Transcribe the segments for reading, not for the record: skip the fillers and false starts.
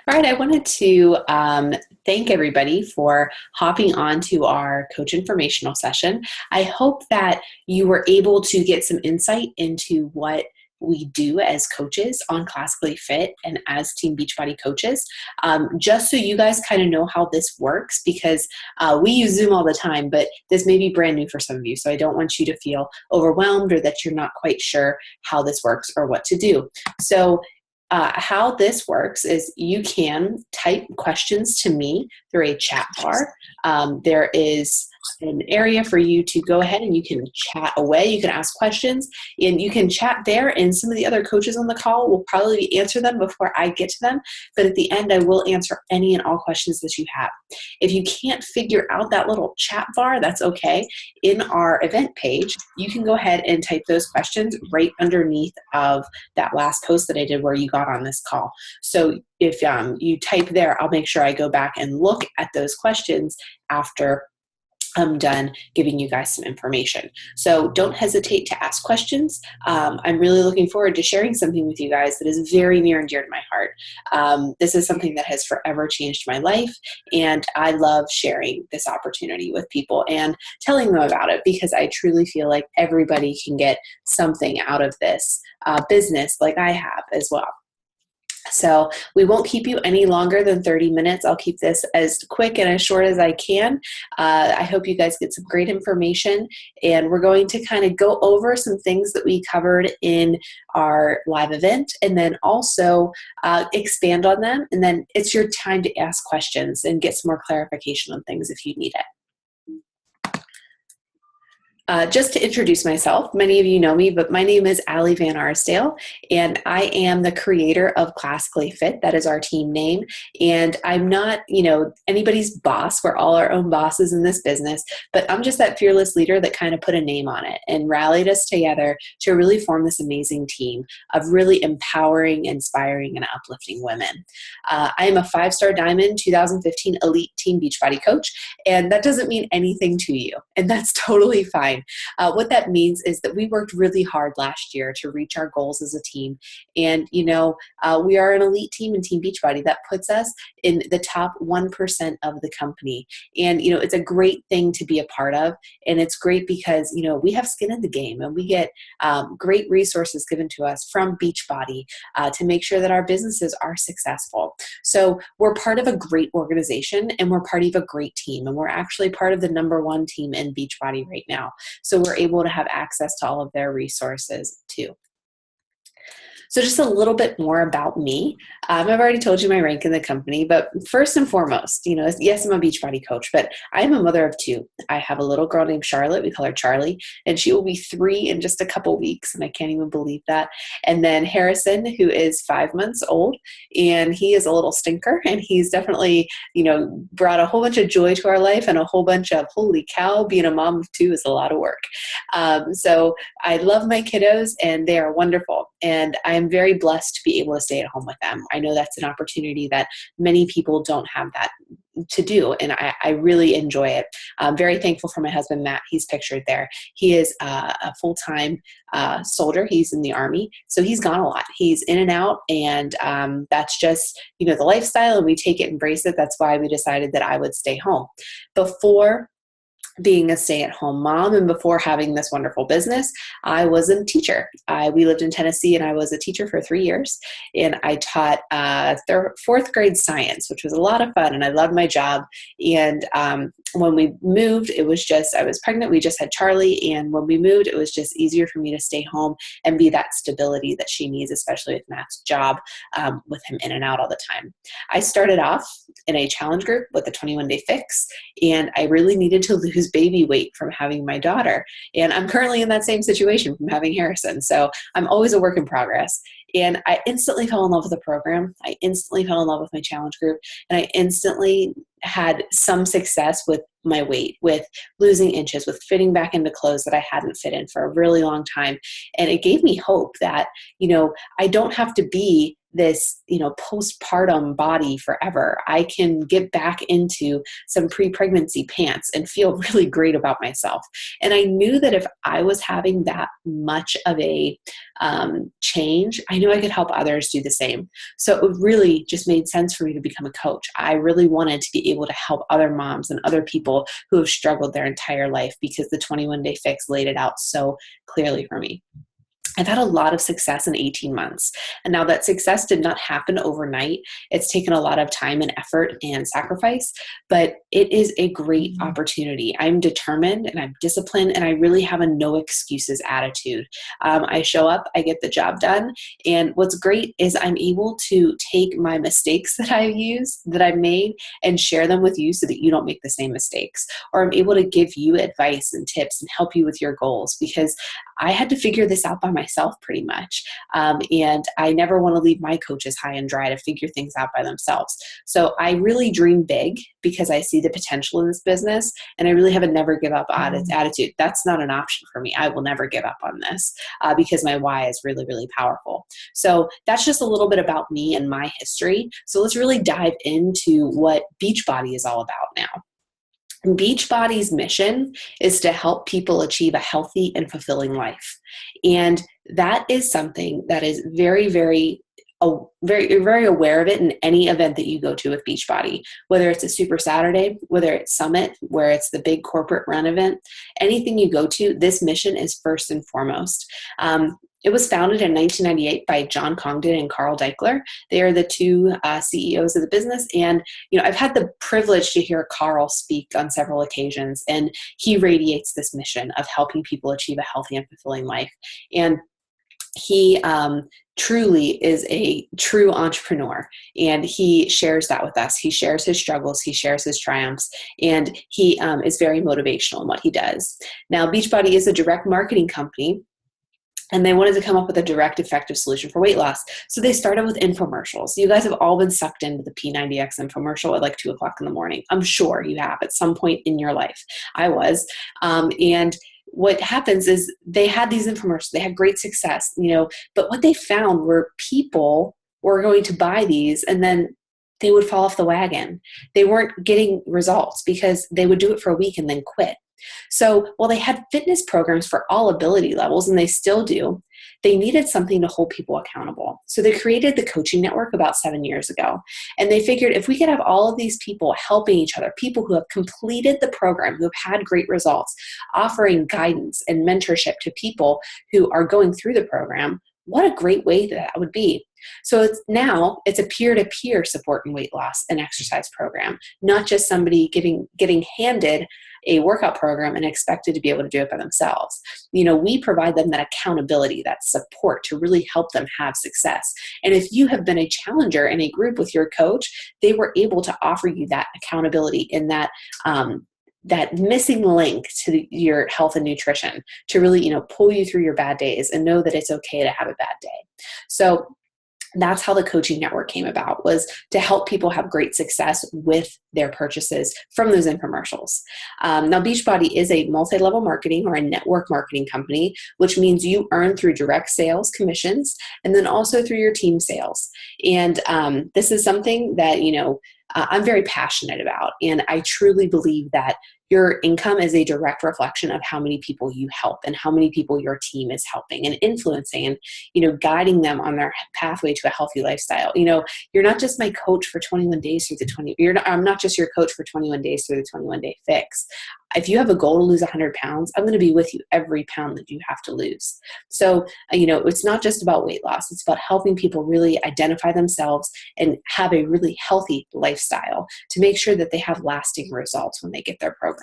All right, I wanted to thank everybody for hopping on to our coach informational session. I hope that you were able to get some insight into what we do as coaches on Classically Fit and as Team Beachbody coaches, just so you guys kind of know how this works, because we use Zoom all the time, but this may be brand new for some of you. So I don't want you to feel overwhelmed or that you're not quite sure how this works or what to do. So how this works is you can type questions to me through a chat bar. There is an area for you to go ahead and you can chat away. You can ask questions and you can chat there, and some of the other coaches on the call will probably answer them before I get to them. But at the end, I will answer any and all questions that you have. If you can't figure out that little chat bar, that's okay. In our event page, you can go ahead and type those questions right underneath of that last post that I did where you got on this call. So if you type there, I'll make sure I go back and look at those questions after I'm done giving you guys some information. So don't hesitate to ask questions. I'm really looking forward to sharing something with you guys that is very near and dear to my heart. This is something that has forever changed my life, and I love sharing this opportunity with people and telling them about it, because I truly feel like everybody can get something out of this business like I have as well. So we won't keep you any longer than 30 minutes. I'll keep this as quick and as short as I can. I hope you guys get some great information, and we're going to kind of go over some things that we covered in our live event, and then also expand on them. And then it's your time to ask questions and get some more clarification on things if you need it. Just to introduce myself, many of you know me, but my name is Allie Van Arsdale, and I am the creator of Classically Fit. That is our team name. And I'm not, anybody's boss. We're all our own bosses in this business, but I'm just that fearless leader that kind of put a name on it and rallied us together to really form this amazing team of really empowering, inspiring, and uplifting women. I am a 5-star Diamond 2015 Elite Team Beachbody coach, and that doesn't mean anything to you, and that's totally fine. What that means is that we worked really hard last year to reach our goals as a team. And, we are an elite team in Team Beachbody. That puts us in the top 1% of the company. And, it's a great thing to be a part of. And it's great because, we have skin in the game, and we get great resources given to us from Beachbody to make sure that our businesses are successful. So we're part of a great organization, and we're part of a great team. And we're actually part of the #1 team in Beachbody right now. So we're able to have access to all of their resources too. So just a little bit more about me. I've already told you my rank in the company, but first and foremost, yes, I'm a Beachbody coach, but I am a mother of 2. I have a little girl named Charlotte. We call her Charlie, and she will be 3 in just a couple weeks, and I can't even believe that. And then Harrison, who is 5 months old, and he is a little stinker, and he's definitely, brought a whole bunch of joy to our life and a whole bunch of, holy cow, being a mom of 2 is a lot of work. So I love my kiddos, and they are wonderful. And I'm very blessed to be able to stay at home with them. I know that's an opportunity that many people don't have that to do, and I really enjoy it. I'm very thankful for my husband, Matt. He's pictured there. He is a full-time soldier. He's in the Army, so he's gone a lot. He's in and out, and that's just, the lifestyle, and we take it, embrace it. That's why we decided that I would stay home. Before being a stay-at-home mom and before having this wonderful business, I was a teacher. We lived in Tennessee, and I was a teacher for 3 years, and I taught 4th grade science, which was a lot of fun, and I loved my job. And when we moved, I was pregnant. We just had Charlie, and when we moved, it was just easier for me to stay home and be that stability that she needs, especially with Matt's job, with him in and out all the time. I started off in a challenge group with a 21-day fix, and I really needed to lose baby weight from having my daughter. And I'm currently in that same situation from having Harrison. So I'm always a work in progress. And I instantly fell in love with the program. I instantly fell in love with my challenge group. And I instantly had some success with my weight, with losing inches, with fitting back into clothes that I hadn't fit in for a really long time. And it gave me hope that, I don't have to be this, postpartum body forever. I can get back into some pre-pregnancy pants and feel really great about myself. And I knew that if I was having that much of a change, I knew I could help others do the same. So it really just made sense for me to become a coach. I really wanted to be able to help other moms and other people who have struggled their entire life, because the 21 Day Fix laid it out so clearly for me. I've had a lot of success in 18 months. And now that success did not happen overnight. It's taken a lot of time and effort and sacrifice, but it is a great opportunity. I'm determined and I'm disciplined, and I really have a no excuses attitude. I show up, I get the job done. And what's great is I'm able to take my mistakes that I've made and share them with you so that you don't make the same mistakes. Or I'm able to give you advice and tips and help you with your goals, because I had to figure this out by myself pretty much. And I never want to leave my coaches high and dry to figure things out by themselves. So I really dream big because I see the potential in this business, and I really have a never give up attitude. That's not an option for me. I will never give up on this because my why is really, really powerful. So that's just a little bit about me and my history. So let's really dive into what Beachbody is all about now. Beachbody's mission is to help people achieve a healthy and fulfilling life. And that is something that is very, very very aware of it in any event that you go to with Beachbody, whether it's a Super Saturday, whether it's Summit, where it's the big corporate run event, anything you go to, this mission is first and foremost. It was founded in 1998 by John Congdon and Carl Deichler. They are the two CEOs of the business. And, I've had the privilege to hear Carl speak on several occasions, and he radiates this mission of helping people achieve a healthy and fulfilling life. And he truly is a true entrepreneur, and he shares that with us. He shares his struggles, he shares his triumphs, and he is very motivational in what he does. Now, Beachbody is a direct marketing company, and they wanted to come up with a direct, effective solution for weight loss. So they started with infomercials. You guys have all been sucked into the P90X infomercial at like 2 o'clock in the morning. I'm sure you have at some point in your life. I was. And what happens is they had these infomercials, they had great success, but what they found were people were going to buy these and then they would fall off the wagon. They weren't getting results because they would do it for a week and then quit. So while they had fitness programs for all ability levels, and they still do, they needed something to hold people accountable. So they created the coaching network about 7 years ago. And they figured if we could have all of these people helping each other, people who have completed the program, who have had great results, offering guidance and mentorship to people who are going through the program, what a great way that would be. So it's a peer-to-peer support and weight loss and exercise program, not just somebody getting handed a workout program and expected to be able to do it by themselves. We provide them that accountability, that support to really help them have success. And if you have been a challenger in a group with your coach, they were able to offer you that accountability in that missing link to your health and nutrition to really, pull you through your bad days and know that it's okay to have a bad day. So that's how the coaching network came about, was to help people have great success with their purchases from those infomercials. Now, Beachbody is a multi-level marketing or a network marketing company, which means you earn through direct sales commissions and then also through your team sales. And this is something that, I'm very passionate about. And I truly believe that your income is a direct reflection of how many people you help and how many people your team is helping and influencing and, guiding them on their pathway to a healthy lifestyle. You're not just my coach for 21 days through I'm not just your coach for 21 days through the 21 Day Fix. If you have a goal to lose 100 pounds, I'm going to be with you every pound that you have to lose. So, it's not just about weight loss. It's about helping people really identify themselves and have a really healthy lifestyle to make sure that they have lasting results when they get their program.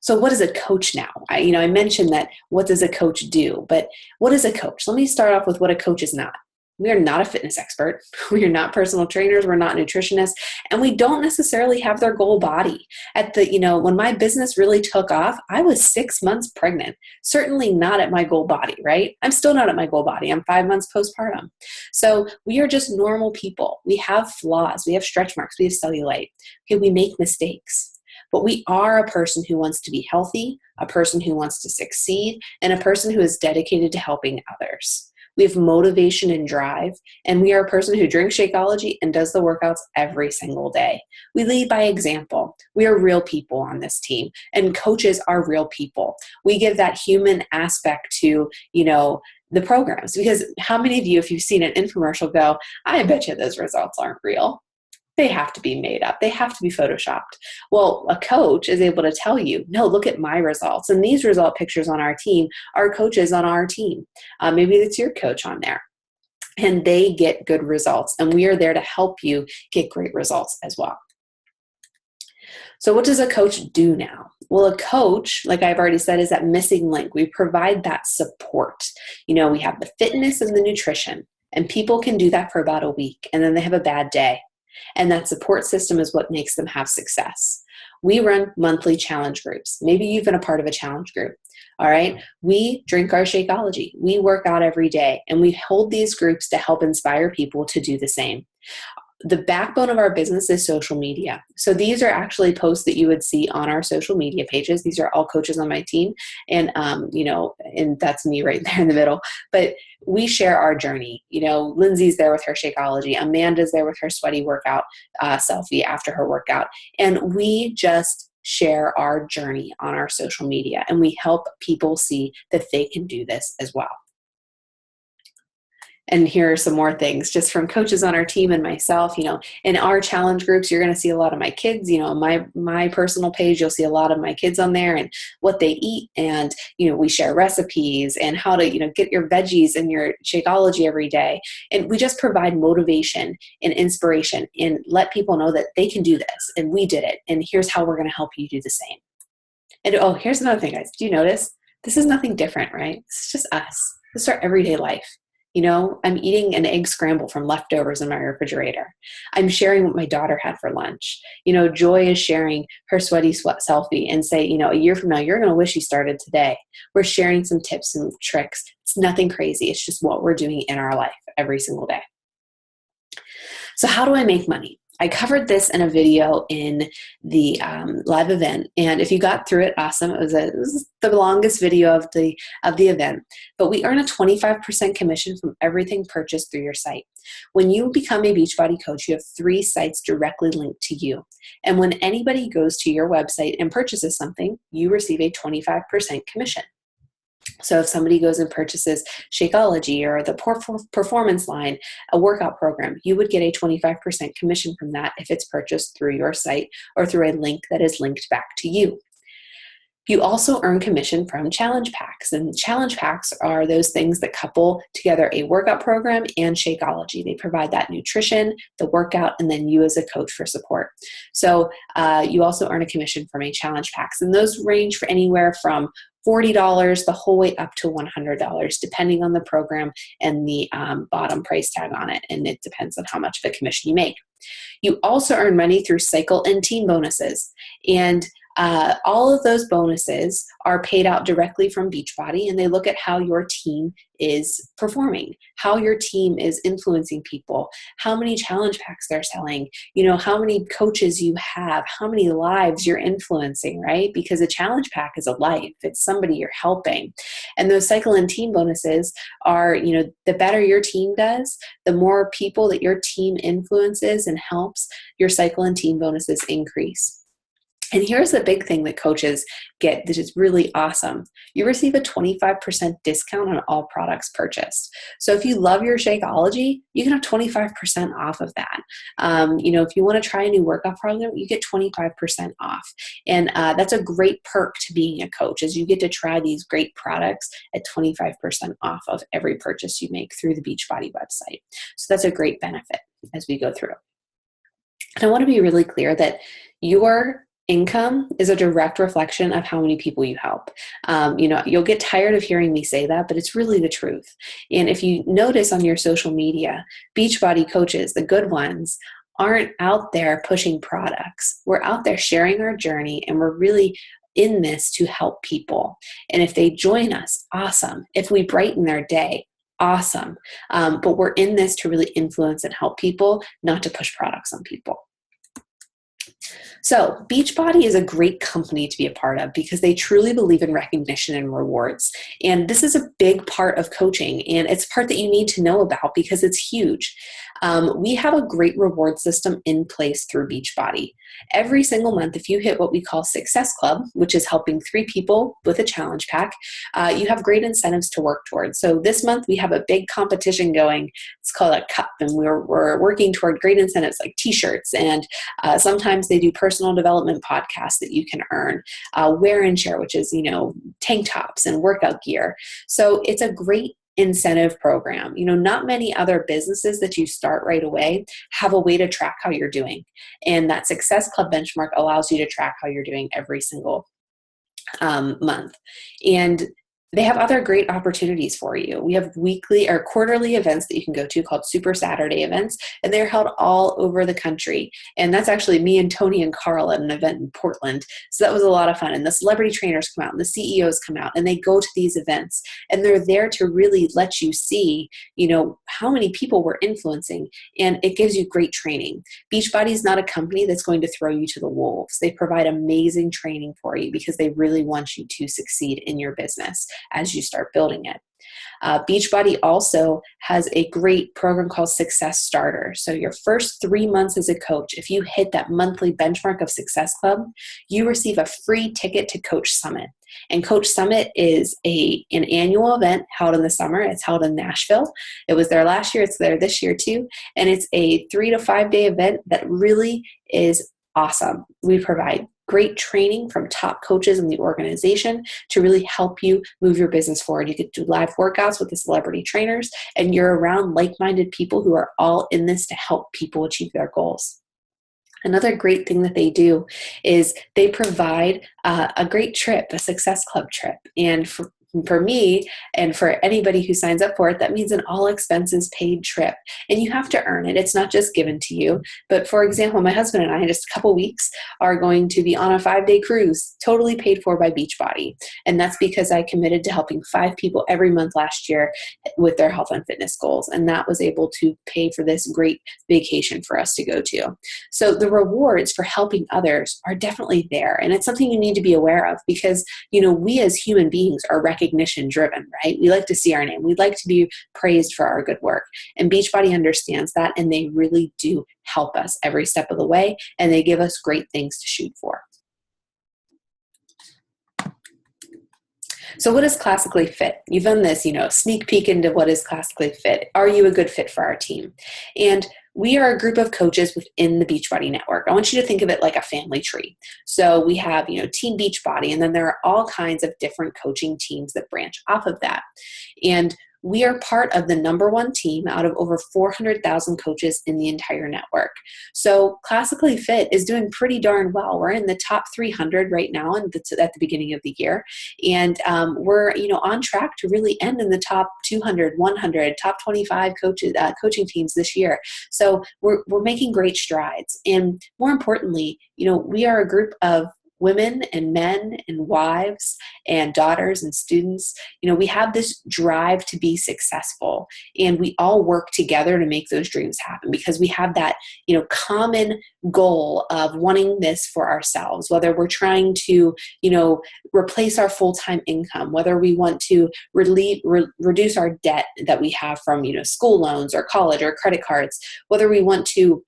So what is a coach now? I mentioned that what does a coach do, but what is a coach? Let me start off with what a coach is not. We are not a fitness expert. We are not personal trainers. We're not nutritionists. And we don't necessarily have their goal body. When my business really took off, I was 6 months pregnant. Certainly not at my goal body, right? I'm still not at my goal body. I'm 5 months postpartum. So we are just normal people. We have flaws. We have stretch marks. We have cellulite. Okay, we make mistakes. But we are a person who wants to be healthy, a person who wants to succeed, and a person who is dedicated to helping others. We have motivation and drive, and we are a person who drinks Shakeology and does the workouts every single day. We lead by example. We are real people on this team, and coaches are real people. We give that human aspect to, the programs, because how many of you, if you've seen an infomercial, go, I bet you those results aren't real? They have to be made up. They have to be photoshopped. Well, a coach is able to tell you, no, look at my results. And these result pictures on our team are coaches on our team. Maybe it's your coach on there. And they get good results. And we are there to help you get great results as well. So what does a coach do now? Well, a coach, like I've already said, is that missing link. We provide that support. We have the fitness and the nutrition. And people can do that for about a week. And then they have a bad day. And that support system is what makes them have success. We run monthly challenge groups. Maybe you've been a part of a challenge group. All right. We drink our Shakeology. We work out every day, and we hold these groups to help inspire people to do the same. The backbone of our business is social media. So these are actually posts that you would see on our social media pages. These are all coaches on my team. And, and that's me right there in the middle. But we share our journey. Lindsay's there with her Shakeology. Amanda's there with her sweaty workout selfie after her workout. And we just share our journey on our social media. And we help people see that they can do this as well. And here are some more things just from coaches on our team and myself. In our challenge groups, you're going to see a lot of my kids. On my personal page, you'll see a lot of my kids on there and what they eat. And, we share recipes and how to, get your veggies and your Shakeology every day. And we just provide motivation and inspiration and let people know that they can do this. And we did it. And here's how we're going to help you do the same. And here's another thing, guys. Do you notice? This is nothing different, right? It's just us. This is our everyday life. I'm eating an egg scramble from leftovers in my refrigerator. I'm sharing what my daughter had for lunch. Joy is sharing her sweaty sweat selfie and say, a year from now, you're going to wish you started today. We're sharing some tips and tricks. It's nothing crazy. It's just what we're doing in our life every single day. So how do I make money? I covered this in a video in the live event, and if you got through it, awesome. It was the longest video of the event. But we earn a 25% commission from everything purchased through your site. When you become a Beachbody coach, you have 3 sites directly linked to you, and when anybody goes to your website and purchases something, you receive a 25% commission. So if somebody goes and purchases Shakeology or the performance line, a workout program, you would get a 25% commission from that if it's purchased through your site or through a link that is linked back to you. You also earn commission from challenge packs, and challenge packs are those things that couple together a workout program and Shakeology. They provide that nutrition, the workout, and then you as a coach for support. So you also earn a commission from a challenge packs, and those range for anywhere from $40 the whole way up to $100, depending on the program and the bottom price tag on it, and it depends on how much of a commission you make. You also earn money through cycle and team bonuses, and all of those bonuses are paid out directly from Beachbody, and they look at how your team is performing, how your team is influencing people, how many challenge packs they're selling, how many coaches you have, how many lives you're influencing, right? Because a challenge pack is a life. It's somebody you're helping. And those cycle and team bonuses are, the better your team does, the more people that your team influences and helps, your cycle and team bonuses increase. And here's the big thing that coaches get that is really awesome. You receive a 25% discount on all products purchased. So if you love your Shakeology, you can have 25% off of that. If you want to try a new workout program, you get 25% off. And that's a great perk to being a coach, is you get to try these great products at 25% off of every purchase you make through the Beachbody website. So that's a great benefit as we go through. And I want to be really clear that your Income is a direct reflection of how many people you help. You'll get tired of hearing me say that, but it's really the truth. And if you notice on your social media, Beachbody coaches, the good ones, aren't out there pushing products. We're out there sharing our journey, and we're really in this to help people. And if they join us, awesome. If we brighten their day, awesome. But we're in this to really influence and help people, not to push products on people. So Beachbody is a great company to be a part of because they truly believe in recognition and rewards. And this is a big part of coaching, and it's a part that you need to know about because it's huge. We have a great reward system in place through Beachbody. Every single month, if you hit what we call Success Club, which is helping 3 people with a challenge pack, you have great incentives to work towards. So this month, we have a big competition going. It's called a cup, and we're working toward great incentives like t-shirts, and sometimes they do personal development podcasts that you can earn, wear and share, which is, tank tops and workout gear. So it's a great incentive program. Not many other businesses that you start right away have a way to track how you're doing. And that Success Club benchmark allows you to track how you're doing every single month. And they have other great opportunities for you. We have weekly or quarterly events that you can go to called Super Saturday events, and they're held all over the country. And that's actually me and Tony and Carl at an event in Portland. So that was a lot of fun. And the celebrity trainers come out and the CEOs come out and they go to these events, and they're there to really let you see, how many people we're influencing. And it gives you great training. Beachbody is not a company that's going to throw you to the wolves. They provide amazing training for you because they really want you to succeed in your business as you start building it. Beachbody also has a great program called Success Starter. So your first 3 months as a coach, if you hit that monthly benchmark of Success Club, you receive a free ticket to Coach Summit. And Coach Summit is an annual event held in the summer. It's held in Nashville. It was there last year. It's there this year too. And it's a 3 to 5 day event that really is awesome. We provide great training from top coaches in the organization to really help you move your business forward. You get to do live workouts with the celebrity trainers, and you're around like-minded people who are all in this to help people achieve their goals. Another great thing that they do is they provide a great trip, a Success Club trip. And for me and for anybody who signs up for it, that means an all expenses paid trip. And you have to earn it. It's not just given to you. But for example, my husband and I, in just a couple weeks, are going to be on a 5-day cruise, totally paid for by Beachbody. And that's because I committed to helping 5 people every month last year with their health and fitness goals. And that was able to pay for this great vacation for us to go to. So the rewards for helping others are definitely there. And it's something you need to be aware of because, we as human beings are recognition driven, right? We like to see our name. We'd like to be praised for our good work. And Beachbody understands that, and they really do help us every step of the way, and they give us great things to shoot for. So what is Classically Fit? You've done this, sneak peek into what is Classically Fit. Are you a good fit for our team? And we are a group of coaches within the Beachbody network. I want you to think of it like a family tree. So we have, Team Beachbody, and then there are all kinds of different coaching teams that branch off of that. And we are part of the #1 team out of over 400,000 coaches in the entire network. So Classically Fit is doing pretty darn well. We're in the top 300 right now at the beginning of the year. And we're, on track to really end in the top 200, 100, top 25 coaching teams this year. So we're making great strides. And more importantly, we are a group of women and men and wives and daughters and students. We have this drive to be successful, and we all work together to make those dreams happen because we have that, common goal of wanting this for ourselves, whether we're trying to, replace our full-time income, whether we want to reduce our debt that we have from, school loans or college or credit cards, whether we want to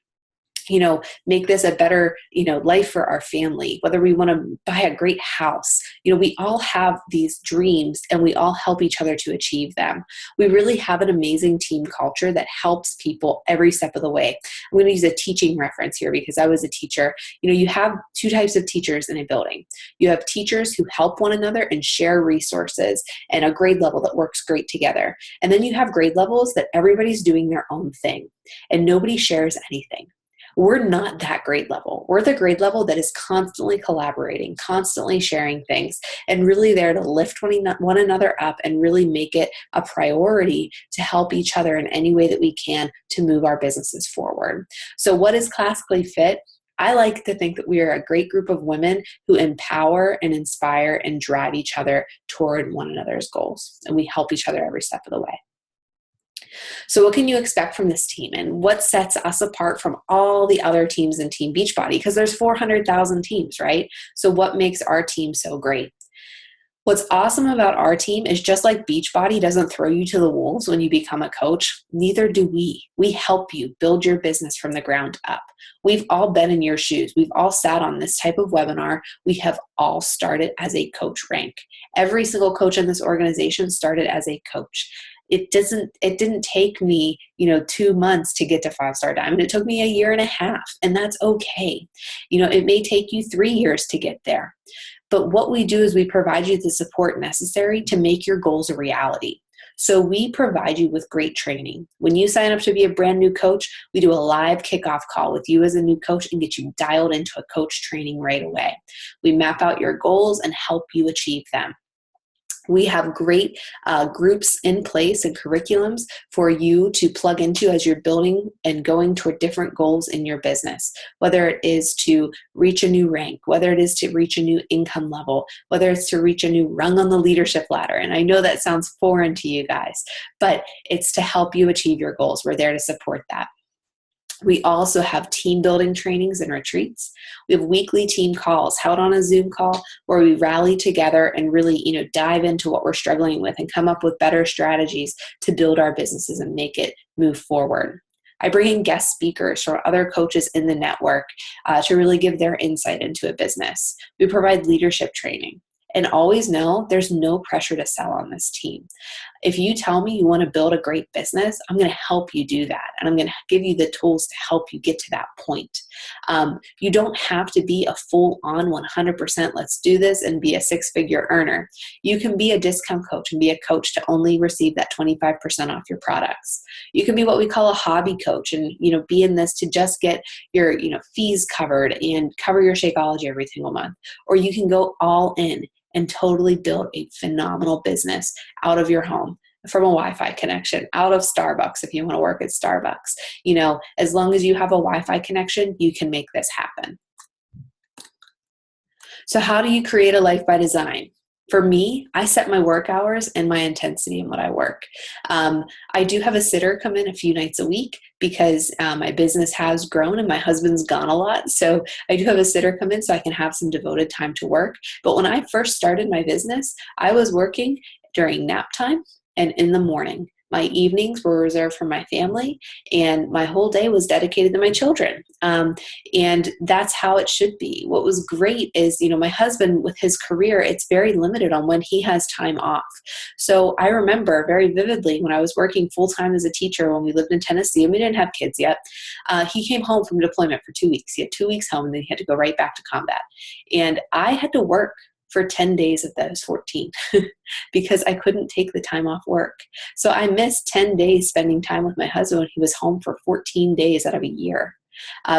make this a better, life for our family, whether we want to buy a great house. We all have these dreams and we all help each other to achieve them. We really have an amazing team culture that helps people every step of the way. I'm going to use a teaching reference here because I was a teacher. You have 2 types of teachers in a building. You have teachers who help one another and share resources and a grade level that works great together. And then you have grade levels that everybody's doing their own thing and nobody shares anything. We're not that grade level. We're the grade level that is constantly collaborating, constantly sharing things, and really there to lift one another up and really make it a priority to help each other in any way that we can to move our businesses forward. So what is Classically Fit? I like to think that we are a great group of women who empower and inspire and drive each other toward one another's goals. And we help each other every step of the way. So what can you expect from this team, and what sets us apart from all the other teams in Team Beachbody? Because there's 400,000 teams, right? So what makes our team so great? What's awesome about our team is just like Beachbody doesn't throw you to the wolves when you become a coach, neither do we. We help you build your business from the ground up. We've all been in your shoes. We've all sat on this type of webinar. We have all started as a coach rank. Every single coach in this organization started as a coach. It didn't take me, 2 months to get to 5-star diamond. It took me a year and a half, and that's okay. It may take you 3 years to get there. But what we do is we provide you the support necessary to make your goals a reality. So we provide you with great training. When you sign up to be a brand new coach, we do a live kickoff call with you as a new coach and get you dialed into a coach training right away. We map out your goals and help you achieve them. We have great groups in place and curriculums for you to plug into as you're building and going toward different goals in your business, whether it is to reach a new rank, whether it is to reach a new income level, whether it's to reach a new rung on the leadership ladder. And I know that sounds foreign to you guys, but it's to help you achieve your goals. We're there to support that. We also have team building trainings and retreats. We have weekly team calls held on a Zoom call where we rally together and really, dive into what we're struggling with and come up with better strategies to build our businesses and make it move forward. I bring in guest speakers from other coaches in the network to really give their insight into a business. We provide leadership training. And always know there's no pressure to sell on this team. If you tell me you want to build a great business, I'm going to help you do that. And I'm going to give you the tools to help you get to that point. You don't have to be a full-on 100% let's do this and be a 6-figure earner. You can be a discount coach and be a coach to only receive that 25% off your products. You can be what we call a hobby coach and be in this to just get your fees covered and cover your Shakeology every single month. Or you can go all in and totally build a phenomenal business out of your home, from a Wi-Fi connection, out of Starbucks if you want to work at Starbucks. As long as you have a Wi-Fi connection, you can make this happen. So how do you create a life by design? For me, I set my work hours and my intensity in what I work. I do have a sitter come in a few nights a week because my business has grown and my husband's gone a lot. So I do have a sitter come in so I can have some devoted time to work. But when I first started my business, I was working during nap time and in the morning. My evenings were reserved for my family, and my whole day was dedicated to my children. And that's how it should be. What was great is, my husband with his career, it's very limited on when he has time off. So I remember very vividly when I was working full-time as a teacher when we lived in Tennessee and we didn't have kids yet. He came home from deployment for 2 weeks. He had 2 weeks home and then he had to go right back to combat. And I had to work for 10 days of those 14 because I couldn't take the time off work. So I missed 10 days spending time with my husband when he was home for 14 days out of a year.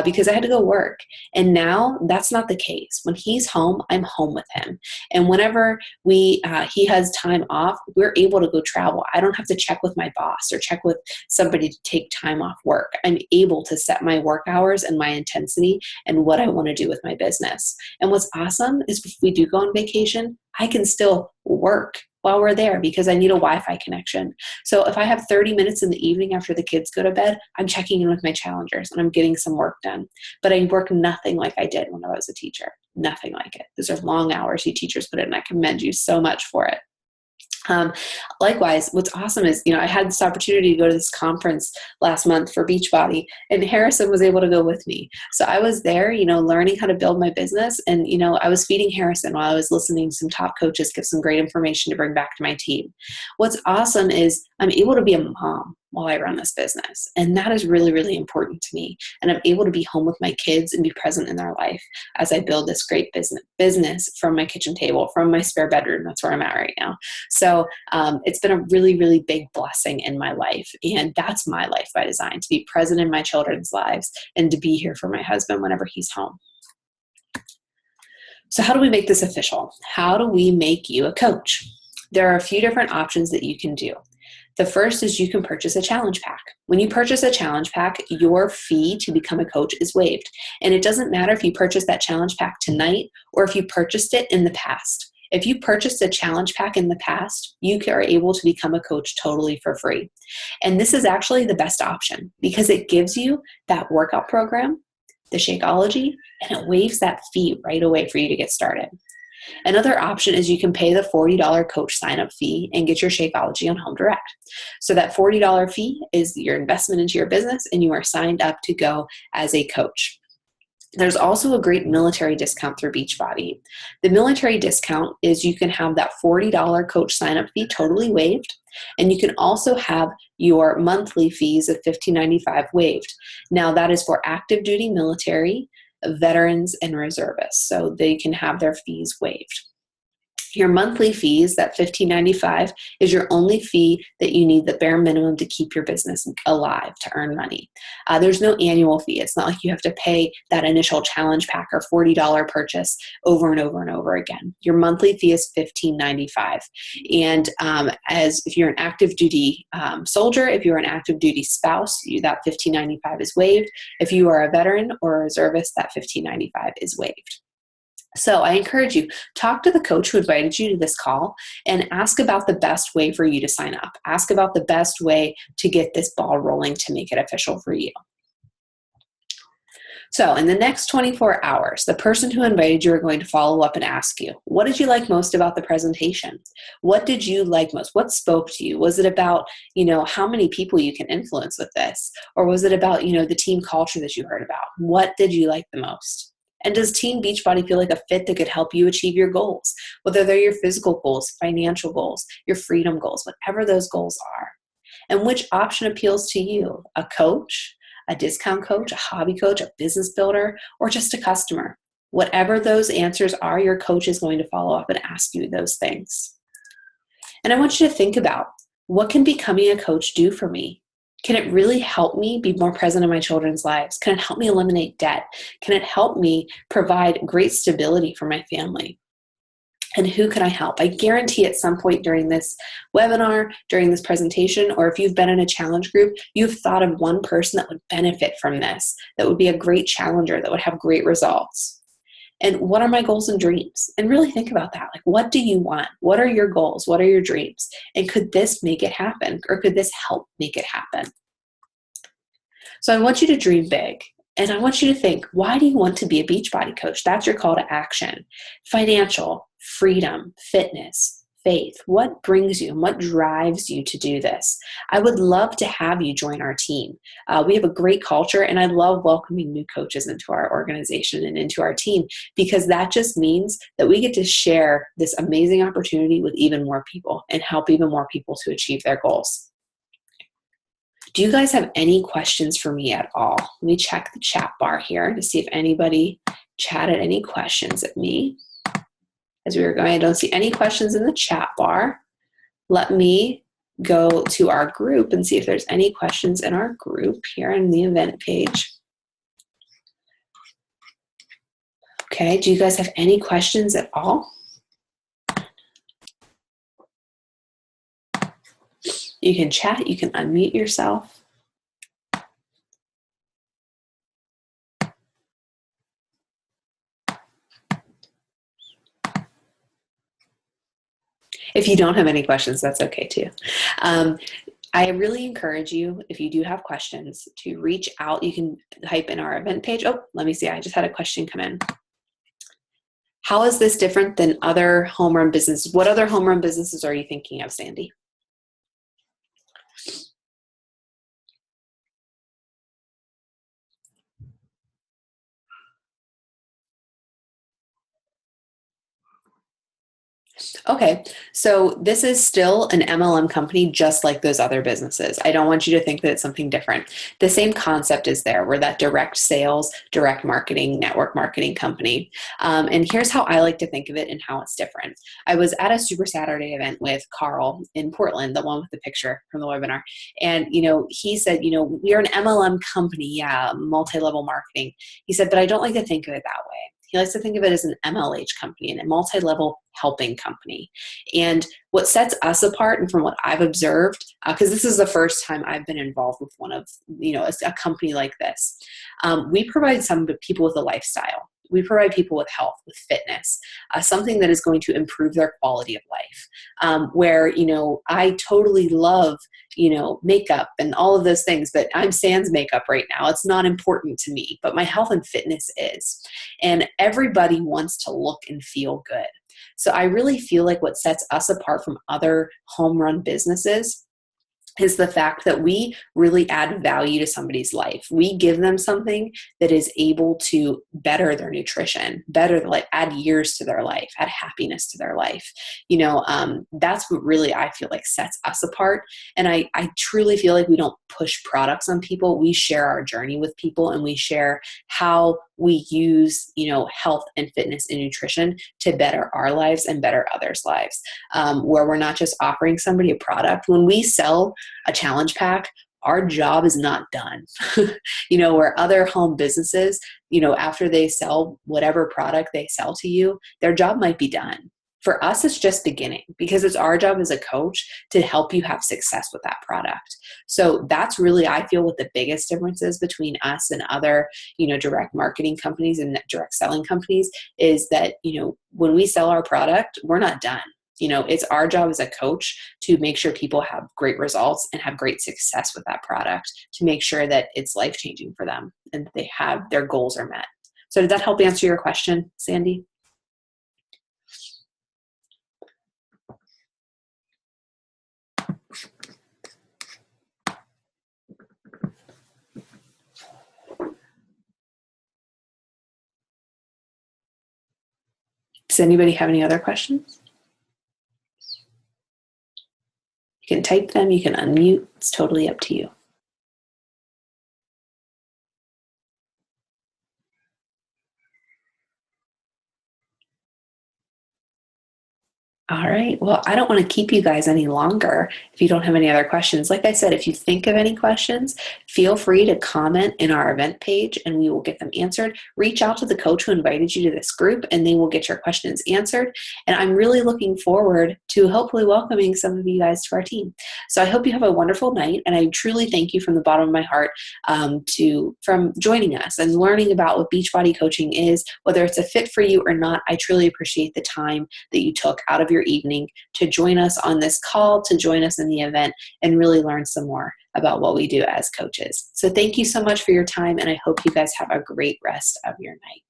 Because I had to go work. And now that's not the case. When he's home, I'm home with him. And whenever he has time off, we're able to go travel. I don't have to check with my boss or check with somebody to take time off work. I'm able to set my work hours and my intensity and what I want to do with my business. And what's awesome is if we do go on vacation, I can still work while we're there because I need a Wi-Fi connection. So if I have 30 minutes in the evening after the kids go to bed, I'm checking in with my challengers and I'm getting some work done. But I work nothing like I did when I was a teacher. Nothing like it. Those are long hours you teachers put in, and I commend you so much for it. Likewise, what's awesome is, I had this opportunity to go to this conference last month for Beachbody, and Harrison was able to go with me. So I was there, learning how to build my business. And, I was feeding Harrison while I was listening to some top coaches give some great information to bring back to my team. What's awesome is I'm able to be a mom. while I run this business. And that is really, really important to me. And I'm able to be home with my kids and be present in their life as I build this great business from my kitchen table, from my spare bedroom. That's where I'm at right now. So it's been a really, really big blessing in my life. And that's my life by design, to be present in my children's lives and to be here for my husband whenever he's home. So how do we make this official? How do we make you a coach? There are a few different options that you can do. The first is you can purchase a challenge pack. When you purchase a challenge pack, your fee to become a coach is waived. And it doesn't matter if you purchase that challenge pack tonight or if you purchased it in the past. If you purchased a challenge pack in the past, you are able to become a coach totally for free. And this is actually the best option because it gives you that workout program, the Shakeology, and it waives that fee right away for you to get started. Another option is you can pay the $40 coach sign-up fee and get your Shakeology on Home Direct. So that $40 fee is your investment into your business and you are signed up to go as a coach. There's also a great military discount through Beachbody. The military discount is you can have that $40 coach sign-up fee totally waived, and you can also have your monthly fees of $15.95 waived. Now that is for active duty military, veterans, and reservists, so they can have their fees waived. Your monthly fees, that $15.95, is your only fee that you need, the bare minimum to keep your business alive, to earn money. There's no annual fee. It's not like you have to pay that initial challenge pack or $40 purchase over and over and over again. Your monthly fee is $15.95. And as if you're an active duty soldier, if you're an active duty spouse, that $15.95 is waived. If you are a veteran or a reservist, that $15.95 is waived. So I encourage you, talk to the coach who invited you to this call and ask about the best way for you to sign up. Ask about the best way to get this ball rolling to make it official for you. So in the next 24 hours, the person who invited you are going to follow up and ask you, what did you like most about the presentation? What did you like most? What spoke to you? Was it about, how many people you can influence with this? Or was it about, the team culture that you heard about? What did you like the most? And does Team Beachbody feel like a fit that could help you achieve your goals? Whether they're your physical goals, financial goals, your freedom goals, whatever those goals are. And which option appeals to you? A coach, a discount coach, a hobby coach, a business builder, or just a customer? Whatever those answers are, your coach is going to follow up and ask you those things. And I want you to think about, what can becoming a coach do for me? Can it really help me be more present in my children's lives? Can it help me eliminate debt? Can it help me provide great stability for my family? And who can I help? I guarantee at some point during this webinar, during this presentation, or if you've been in a challenge group, you've thought of one person that would benefit from this, that would be a great challenger, that would have great results. And what are my goals and dreams? And really think about that. Like, what do you want? What are your goals? What are your dreams? And could this make it happen? Or could this help make it happen? So I want you to dream big. And I want you to think, why do you want to be a Beachbody coach? That's your call to action. Financial, freedom, fitness, faith. What brings you and what drives you to do this? I would love to have you join our team. We have a great culture, and I love welcoming new coaches into our organization and into our team, because that just means that we get to share this amazing opportunity with even more people and help even more people to achieve their goals. Do you guys have any questions for me at all? Let me check the chat bar here to see if anybody chatted any questions at me. As we were going, I don't see any questions in the chat bar. Let me go to our group and see if there's any questions in our group here in the event page. Okay, do you guys have any questions at all? You can chat, you can unmute yourself. If you don't have any questions, that's okay too. I really encourage you, if you do have questions, to reach out. You can type in our event page. Oh, let me see. I just had a question come in. How is this different than other home run businesses? What other home run businesses are you thinking of, Sandy? Okay, so this is still an MLM company just like those other businesses. I don't want you to think that it's something different. The same concept is there. We're that direct sales, direct marketing, network marketing company. And here's how I like to think of it and how it's different. I was at a Super Saturday event with Carl in Portland, the one with the picture from the webinar. And, he said, we are an MLM company, yeah, multi-level marketing. He said, but I don't like to think of it that way. He likes to think of it as an MLH company and a multi-level helping company. And what sets us apart, and from what I've observed, because this is the first time I've been involved with one of, a company like this, we provide some people with a lifestyle. We provide people with health, with fitness, something that is going to improve their quality of life. Where, I totally love, makeup and all of those things, but I'm sans makeup right now. It's not important to me, but my health and fitness is. And everybody wants to look and feel good. So I really feel like what sets us apart from other home run businesses is the fact that we really add value to somebody's life. We give them something that is able to better their nutrition, add years to their life, add happiness to their life. That's what really I feel like sets us apart. And I truly feel like we don't push products on people. We share our journey with people, and we share how we use, health and fitness and nutrition to better our lives and better others' lives, where we're not just offering somebody a product. When we sell a challenge pack, our job is not done. Where other home businesses, after they sell whatever product they sell to you, their job might be done. For us, it's just beginning, because it's our job as a coach to help you have success with that product. So that's really, I feel, what the biggest difference is between us and other, direct marketing companies and direct selling companies is that, when we sell our product, we're not done. It's our job as a coach to make sure people have great results and have great success with that product, to make sure that it's life-changing for them and that they have their goals are met. So did that help answer your question, Sandy? Does anybody have any other questions? You can type them, you can unmute. It's totally up to you. All right. Well, I don't want to keep you guys any longer if you don't have any other questions. Like I said, if you think of any questions, feel free to comment in our event page and we will get them answered. Reach out to the coach who invited you to this group and they will get your questions answered. And I'm really looking forward to hopefully welcoming some of you guys to our team. So I hope you have a wonderful night. And I truly thank you from the bottom of my heart from joining us and learning about what Beachbody coaching is, whether it's a fit for you or not. I truly appreciate the time that you took out of your evening to join us on this call, to join us in the event, and really learn some more about what we do as coaches. So thank you so much for your time, and I hope you guys have a great rest of your night.